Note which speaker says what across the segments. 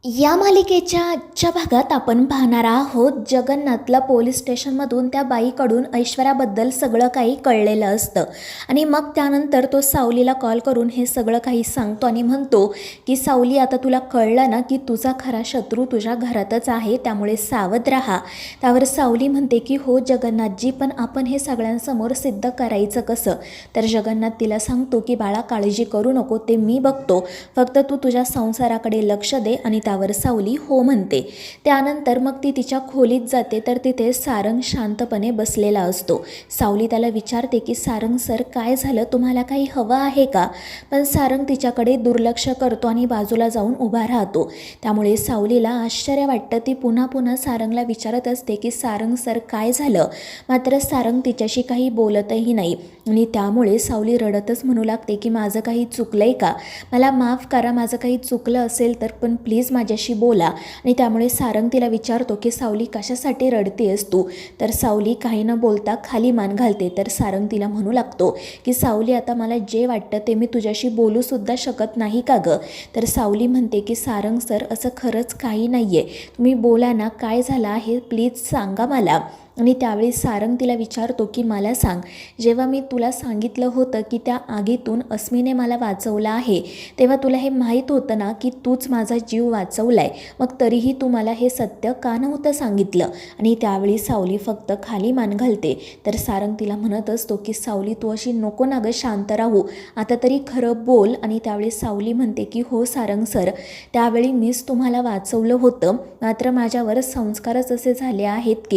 Speaker 1: या मालिकेच्या आजच्या भागात आपण पाहणार आहोत जगन्नाथला पोलीस स्टेशनमधून त्या बाईकडून ऐश्वर्याबद्दल सगळं काही कळलेलं असतं आणि मग त्यानंतर तो सावलीला कॉल करून हे सगळं काही सांगतो आणि म्हणतो की सावली, आता तुला कळलं ना की तुझा खरा शत्रू तुझ्या घरातच आहे, त्यामुळे सावध राहा. त्यावर सावली म्हणते की हो जगन्नाथजी, पण आपण हे सगळ्यांसमोर सिद्ध करायचं कसं? तर जगन्नाथ तिला सांगतो की बाळा, काळजी करू नको, ते मी बघतो, फक्त तू तुझ्या संसाराकडे लक्ष दे. आणि त्यावर सावली हो म्हणते. त्यानंतर मग ती तिच्या खोलीत जाते तर तिथे सारंग शांतपणे बसलेला असतो. सावली त्याला विचारते की सारंग सर, काय झालं, तुम्हाला काही हवं आहे का? पण सारंग तिच्याकडे दुर्लक्ष करतो आणि बाजूला जाऊन उभा राहतो. त्यामुळे सावलीला आश्चर्य वाटतं. ती पुन्हा पुन्हा सारंगला विचारत असते की सारंग सर, काय झालं? मात्र सारंग तिच्याशी काही बोलतही नाही आणि त्यामुळे सावली रडतच म्हणू लागते की माझं काही चुकलंय का? मला माफ करा, माझं काही चुकलं असेल तर, पण प्लीज माझ्याशी बोला. आणि त्यामुळे सारंग तिला विचारतो की सावली, कशासाठी रडतेस तू? तर सावली काही न बोलता खाली मान घालते. तर सारंग तिला म्हणू लागतो की सावली, आता मला जे वाटतं ते मी तुझ्याशी बोलूसुद्धा शकत नाही का गं? तर सावली म्हणते की सारंग सर, असं खरंच काही नाही आहे, तुम्ही बोला ना, काय झालं आहे प्लीज सांगा मला. आणि त्यावेळी सारंग तिला विचारतो की मला सांग, जेव्हा मी तुला सांगितलं होतं की त्या आगीतून अस्मीने मला वाचवलं आहे, तेव्हा तुला हे माहीत होतं ना की तूच माझा जीव वाचवला आहे, मग तरीही तू मला हे सत्य का नव्हतं सांगितलं? आणि त्यावेळी सावली फक्त खाली मान घालते. तर सारंग तिला म्हणत असतो की सावली, तू अशी नको ना गं, शांत राहू, आता तरी खरं बोल. आणि त्यावेळी सावली म्हणते की हो सारंग सर, त्यावेळी मीच तुम्हाला वाचवलं होतं, मात्र माझ्यावर संस्कारच असे झाले आहेत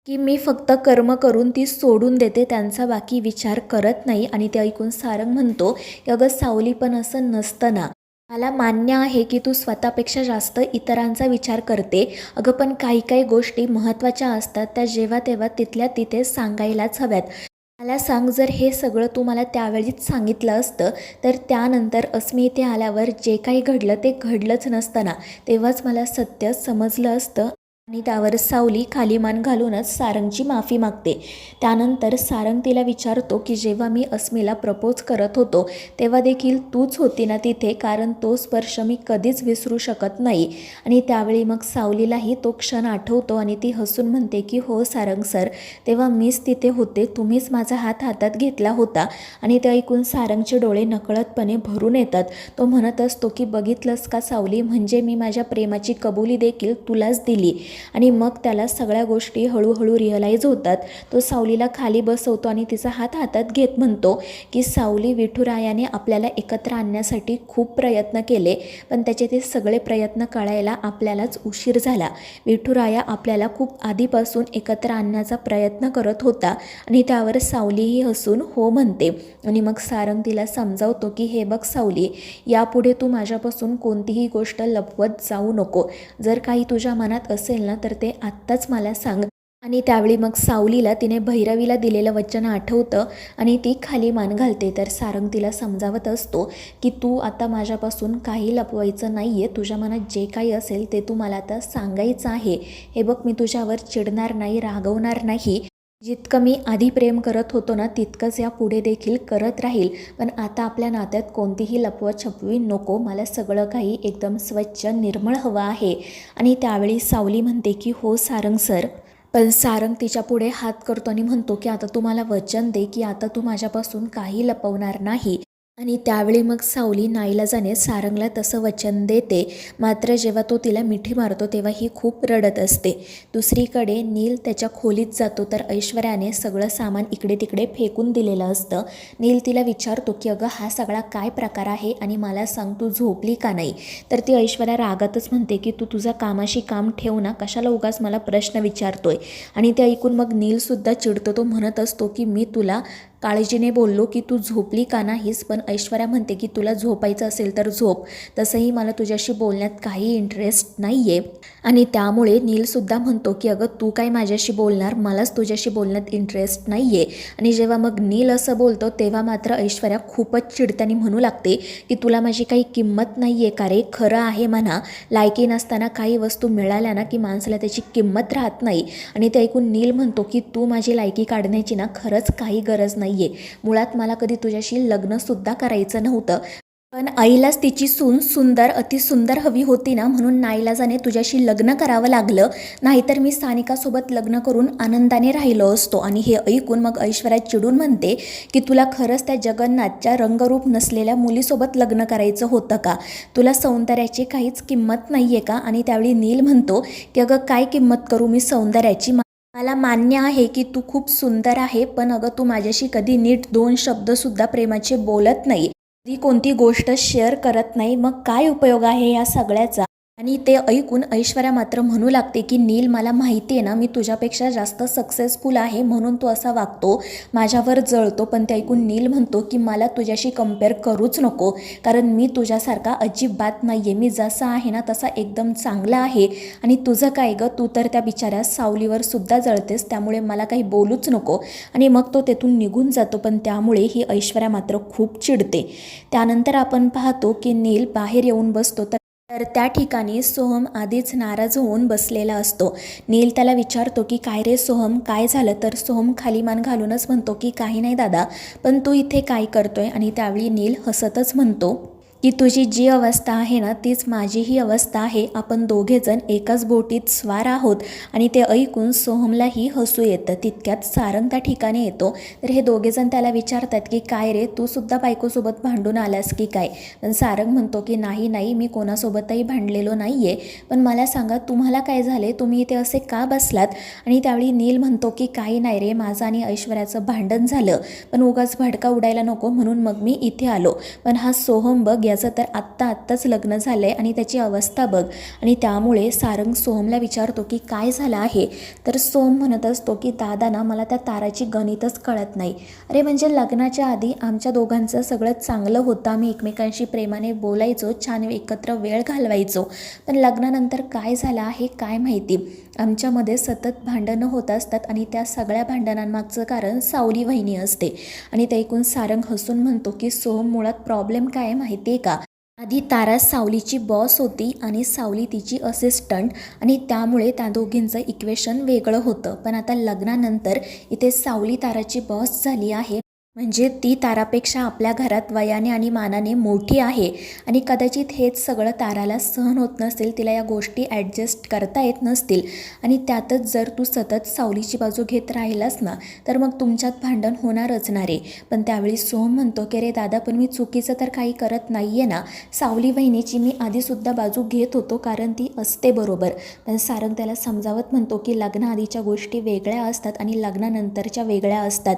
Speaker 1: की मी फक्त कर्म करून ती सोडून देते, त्यांचा बाकी विचार करत नाही. आणि ते ऐकून सारंग म्हणतो की अगं सावली, पण असं नसतं ना, मला मान्य आहे की तू स्वतःपेक्षा जास्त इतरांचा विचार करते, अगं पण काही काही गोष्टी महत्त्वाच्या असतात, त्या जेव्हा तेव्हा तिथल्या तिथे सांगायलाच हव्यात. मला सांग, जर हे सगळं तू मला त्यावेळीच सांगितलं असतं तर त्यानंतर अस्मी इथे आल्यावर जे काही घडलं ते घडलंच नसतं ना, तेव्हाच मला सत्य समजलं असतं. आणि त्यावर सावली खाली मान घालूनच सारंगची माफी मागते. त्यानंतर सारंग तिला विचारतो की जेव्हा मी अस्मीला प्रपोज करत होतो तेव्हा देखील तूच होती ना तिथे, कारण तो स्पर्श मी कधीच विसरू शकत नाही. आणि त्यावेळी मग सावलीलाही तो क्षण आठवतो आणि ती हसून म्हणते की हो सारंग सर, तेव्हा मीच तिथे होते, तुम्हीच माझा हात हातात घेतला होता. आणि ते ऐकून सारंगचे डोळे नकळतपणे भरून येतात. तो म्हणत असतो की बघितलंस का सावली, म्हणजे मी माझ्या प्रेमाची कबुली देखील तुलाच दिली. आणि मग त्याला सगळ्या गोष्टी हळूहळू रिअलाईज होतात. तो सावलीला खाली बसवतो आणि तिचा हात हातात घेत म्हणतो की सावली, विठुरायाने आपल्याला एकत्र आणण्यासाठी खूप प्रयत्न केले, पण त्याचे ते सगळे प्रयत्न कळायला आपल्यालाच उशीर झाला. विठुराया आपल्याला खूप आधीपासून एकत्र आणण्याचा प्रयत्न करत होता. आणि त्यावर सावलीही हसून हो म्हणते. आणि मग सारंग तिला समजावतो की हे बघ सावली, यापुढे तू माझ्यापासून कोणतीही गोष्ट लपवत जाऊ नको, जर काही तुझ्या मनात असेल ना तर ते आत्ताच मला सांग. आणि त्यावेळी मग सावलीला तिने भैरवीला दिलेलं वचन आठवतं आणि ती खाली मान घालते. तर सारंग तिला समजावत असतो की तू आता माझ्यापासून काही लपवायचं नाही आहे, तुझ्या मनात जे काही असेल ते तू मला आता सांगायचं आहे. हे बघ, मी तुझ्यावर चिडणार नाही, रागवणार नाही, जितकं मी आधी प्रेम करत होतो ना तितकंच या पुढे देखील करत राहील, पण आता आपल्या नात्यात कोणतीही लपवाछपवी नको, मला सगळं काही एकदम स्वच्छ निर्मळ हवं आहे. आणि त्यावेळी सावली म्हणते की हो सारंग सर. पण सारंग तिच्या पुढे हात करतो आणि म्हणतो की आता तू मला वचन दे की आता तू माझ्यापासून काही लपवणार नाही. आणि त्यावेळी मग सावली नाईलाजाने सारंगला तसं वचन देते. मात्र जेव्हा तो तिला मिठी मारतो तेव्हा ही खूप रडत असते. दुसरीकडे नील त्याच्या खोलीत जातो तर ऐश्वर्याने सगळं सामान इकडे तिकडे फेकून दिलेलं असतं. नील तिला विचारतो की अगं हा सगळा काय प्रकार आहे आणि मला सांग, तू झोपली का नाही? तर ती ऐश्वर्या रागातच म्हणते की तू तुझा कामाशी काम ठेव ना, कशाला उगाच मला प्रश्न विचारतोय? आणि ते ऐकून मग नीलसुद्धा चिडतो. तो म्हणत असतो की मी तुला काळजीने बोललो की तू झोपली का नाहीस, पण ऐश्वर्या म्हणते की तुला झोपायचं असेल तर झोप, तसंही मला तुझ्याशी बोलण्यात काही इंटरेस्ट नाही आहे. आणि त्यामुळे नीलसुद्धा म्हणतो की अगं तू काय माझ्याशी बोलणार, मलाच तुझ्याशी बोलण्यात इंटरेस्ट नाही आहे. आणि जेव्हा मग नील असं बोलतो तेव्हा मात्र ऐश्वर्या खूपच चिडत्याने म्हणू लागते की तुला माझी काही किंमत नाही आहे का रे? खरं आहे म्हणा, लायकी नसताना काही वस्तू मिळाल्या ना की माणसाला त्याची किंमत राहत नाही. आणि ते ऐकून नील म्हणतो की तू माझी लायकी काढण्याची ना खरंच काही गरज नाही आहे, मुळात मला कधी तुझ्याशी लग्नसुद्धा करायचं नव्हतं, पण आईलाच तिची सून सुंदर अतिसुंदर हवी होती ना, म्हणून नाईलाजाने तुझ्याशी लग्न करावं लागलं. नाहीतर मी सानिकासोबत लग्न करून आनंदाने राहिलो असतो. आणि हे ऐकून मग ऐश्वर्या चिडून म्हणते की तुला खरंच त्या जगन्नाथच्या रंगरूप नसलेल्या मुलीसोबत लग्न करायचं होतं का? तुला सौंदर्याची काहीच किंमत नाही आहे का? आणि त्यावेळी नील म्हणतो की अगं काय किंमत करू मी सौंदर्याची? मला मान्य आहे की तू खूप सुंदर आहे, पण अगं तू माझ्याशी कधी नीट 2 शब्दसुद्धा प्रेमाचे बोलत नाही, कधी कोणती गोष्ट शेअर करत नाही, मग काय उपयोग आहे या सगळ्याचा? आणि ते ऐकून ऐश्वर्या मात्र म्हणू लागते की नील, मला माहिती आहे ना, मी तुझ्यापेक्षा जास्त सक्सेसफुल आहे म्हणून तू असा वागतो, माझ्यावर जळतो. पण ते ऐकून नील म्हणतो की मला तुझ्याशी कम्पेअर करूच नको, कारण मी तुझ्यासारखा अजिबात नाही आहे. मी जसा आहे ना तसा एकदम चांगला आहे. आणि तुझं काय गं, तू तर त्या बिचाऱ्या सावलीवर सुद्धा जळतेस, त्यामुळे मला काही बोलूच नको. आणि मग तो तेथून निघून जातो. पण त्यामुळे ही ऐश्वर्या मात्र खूप चिडते. त्यानंतर आपण पाहतो की नील बाहेर येऊन बसतो, तर त्या ठिकाणी सोहम आधीच नाराज होऊन बसलेला असतो. नील त्याला विचारतो की काय रे सोहम, काय झालं? तर सोहम खाली मान घालूनच म्हणतो की काही नाही दादा, पण तू इथे काय करतोय? आणि त्यावेळी नील हसतच म्हणतो की तुझी जी अवस्था आहे ना तीच माझीही अवस्था आहे, आपण दोघेजण एकाच बोटीत स्वार आहोत. आणि ते ऐकून सोहमलाही हसू येतं. तितक्यात सारंग त्या ठिकाणी येतो. तर हे दोघेजण त्याला विचारतात की काय रे, तू सुद्धा बायकोसोबत भांडून आलास की काय? पण सारंग म्हणतो की नाही नाही, मी कोणासोबतही भांडलेलो नाही आहे, पण मला सांगा तुम्हाला काय झाले, तुम्ही इथे असे का बसलात? आणि त्यावेळी नील म्हणतो की काही नाही रे, माझं आणि ऐश्वर्याचं भांडण झालं, पण उगाच भडका उडायला नको म्हणून मग मी इथे आलो. पण हा सोहम बघ, याचं तर आत्ताच लग्न झालं आहे आणि त्याची अवस्था बघ. आणि त्यामुळे सारंग सोहमला विचारतो की काय झालं आहे? तर सोहम म्हणत असतो की दादा ना, मला त्या ताराची गणितच कळत नाही. अरे म्हणजे लग्नाच्या आधी आमच्या दोघांचं सगळं चांगलं होतं, आम्ही एकमेकांशी प्रेमाने बोलायचो, छान एकत्र वेळ घालवायचो, पण लग्नानंतर काय झालं आहे काय माहिती, आमच्यामध्ये सतत भांडणं होत असतात आणि त्या सगळ्या भांडणांमागचं कारण सावली वहिनी असते. आणि ते ऐकून सारंग हसून म्हणतो की सोहम, मुळात प्रॉब्लेम काय आहे माहिती आहे का? आधी तारा सावलीची बॉस होती आणि सावली तिची असिस्टंट, आणि त्यामुळे त्या दोघींचं इक्वेशन वेगळं होतं. पण आता लग्नानंतर इथे सावली ताराची बॉस झाली आहे, म्हणजे ती तारापेक्षा आपल्या घरात वयाने आणि मानाने मोठी आहे. आणि कदाचित हेच सगळं ताराला सहन होत नसेल, तिला या गोष्टी ॲडजस्ट करता येत नसतील. आणि त्यातच जर तू सतत सावलीची बाजू घेत राहिलास ना, तर मग तुमच्यात भांडण होणारच ना रे. पण त्यावेळी सोहम म्हणतो की रे दादा, पण मी चुकीचं तर काही करत नाही आहे ना, सावली बहिणीची मी आधीसुद्धा बाजू घेत होतो, कारण ती असते बरोबर. पण सारंग त्याला समजावत म्हणतो की लग्नाआधीच्या गोष्टी वेगळ्या असतात आणि लग्नानंतरच्या वेगळ्या असतात.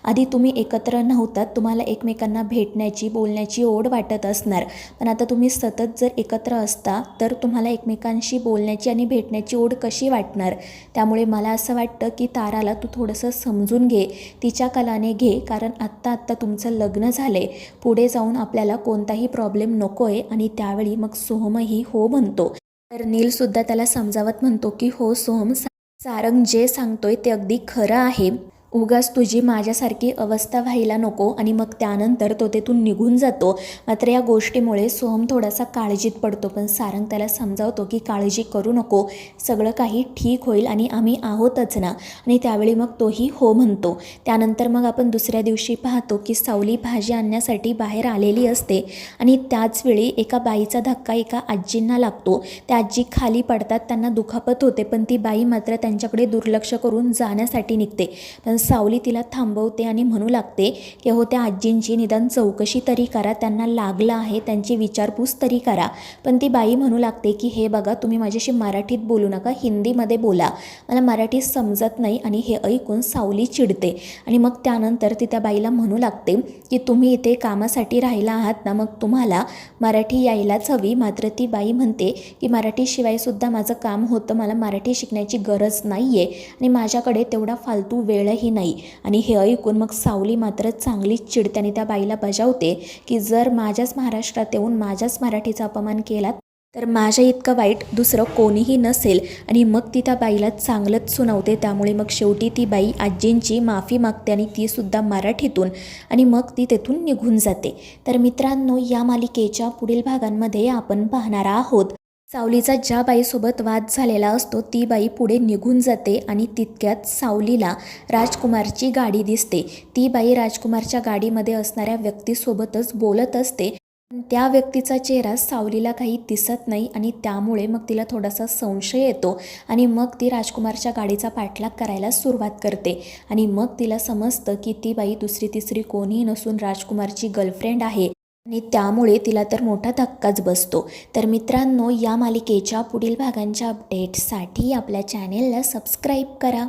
Speaker 1: आधी तुम्ही एकत्र नव्हतात, तुम्हाला एकमेकांना भेटण्याची बोलण्याची ओढ वाटत असणार, पण आता तुम्ही सतत जर एकत्र असता तर तुम्हाला एकमेकांशी बोलण्याची आणि भेटण्याची ओढ कशी वाटणार? त्यामुळे मला असं वाटतं की ताराला तू थोडंसं समजून घे, तिच्या कलाने घे, कारण आत्ता तुमचं लग्न झालं आहे, पुढे जाऊन आपल्याला कोणताही प्रॉब्लेम नको आहे. आणि त्यावेळी मग सोहमही हो म्हणतो. तर नीलसुद्धा त्याला समजावत म्हणतो की हो सोहम, सारंग जे सांगतोय ते अगदी खरं आहे, उगाच तुझी माझ्यासारखी अवस्था व्हायला नको. आणि मग त्यानंतर तो तेथून निघून जातो. मात्र या गोष्टीमुळे सोहम थोडासा काळजीत पडतो, पण सारंग त्याला समजावतो की काळजी करू नको, सगळं काही ठीक होईल आणि आम्ही आहोतच ना. आणि त्यावेळी मग तोही हो म्हणतो. त्यानंतर मग आपण दुसऱ्या दिवशी पाहतो की सावली भाजी आणण्यासाठी बाहेर आलेली असते आणि त्याचवेळी एका बाईचा धक्का एका आजींना लागतो. त्या आजी खाली पडतात, त्यांना दुखापत होते, पण ती बाई मात्र त्यांच्याकडे दुर्लक्ष करून जाण्यासाठी निघते. पण सावली तिला थांबवते आणि म्हणू लागते की हो, त्या आजींची निदान चौकशी तरी करा, त्यांना लागलं आहे, त्यांची विचारपूस तरी करा. पण ती बाई म्हणू लागते की हे बघा, तुम्ही माझ्याशी मराठीत बोलू नका, हिंदीमध्ये बोला, मला मराठी समजत नाही. आणि हे ऐकून सावली चिडते आणि मग त्यानंतर ती त्या बाईला म्हणू लागते की तुम्ही इथे कामासाठी राहिला आहात ना, मग तुम्हाला मराठी यायलाच हवी. मात्र ती बाई म्हणते की मराठीशिवायसुद्धा माझं काम होतं, मला मराठी शिकण्याची गरज नाही आहे आणि माझ्याकडे तेवढा फालतू वेळही नाही. आणि हे ऐकून मग सावली मात्र चांगलीच चिडते आणि त्या बाईला बजावते की जर माझ्याच महाराष्ट्रात येऊन माझ्याच मराठीचा अपमान केला तर माझ्या इतकं वाईट दुसरं कोणीही नसेल. आणि मग ती त्या बाईला चांगलंच सुनावते. त्यामुळे मग शेवटी ती बाई आजींची माफी मागते आणि तीसुद्धा मराठीतून, आणि मग ती तेथून निघून जाते. तर मित्रांनो, या मालिकेच्या पुढील भागांमध्ये आपण पाहणार आहोत सावलीचा ज्या बाईसोबत वाद झालेला असतो ती बाई पुढे निघून जाते आणि तितक्यात सावलीला राजकुमारची गाडी दिसते. ती बाई राजकुमारच्या गाडीमध्ये असणाऱ्या व्यक्तीसोबतच बोलत असते. त्या व्यक्तीचा चेहरा सावलीला काही दिसत नाही आणि त्यामुळे मग तिला थोडासा संशय येतो आणि मग ती राजकुमारच्या गाडीचा पाठलाग करायला सुरुवात करते आणि मग तिला समजतं की ती बाई दुसरी तिसरी कोणीही नसून राजकुमारची गर्लफ्रेंड आहे आणि त्यामुळे तिला तर मोठा धक्काच बसतो. तर मित्रांनो, या मालिकेच्या पुढील भागांच्या अपडेट्ससाठी आपल्या चॅनेलला सबस्क्राईब करा.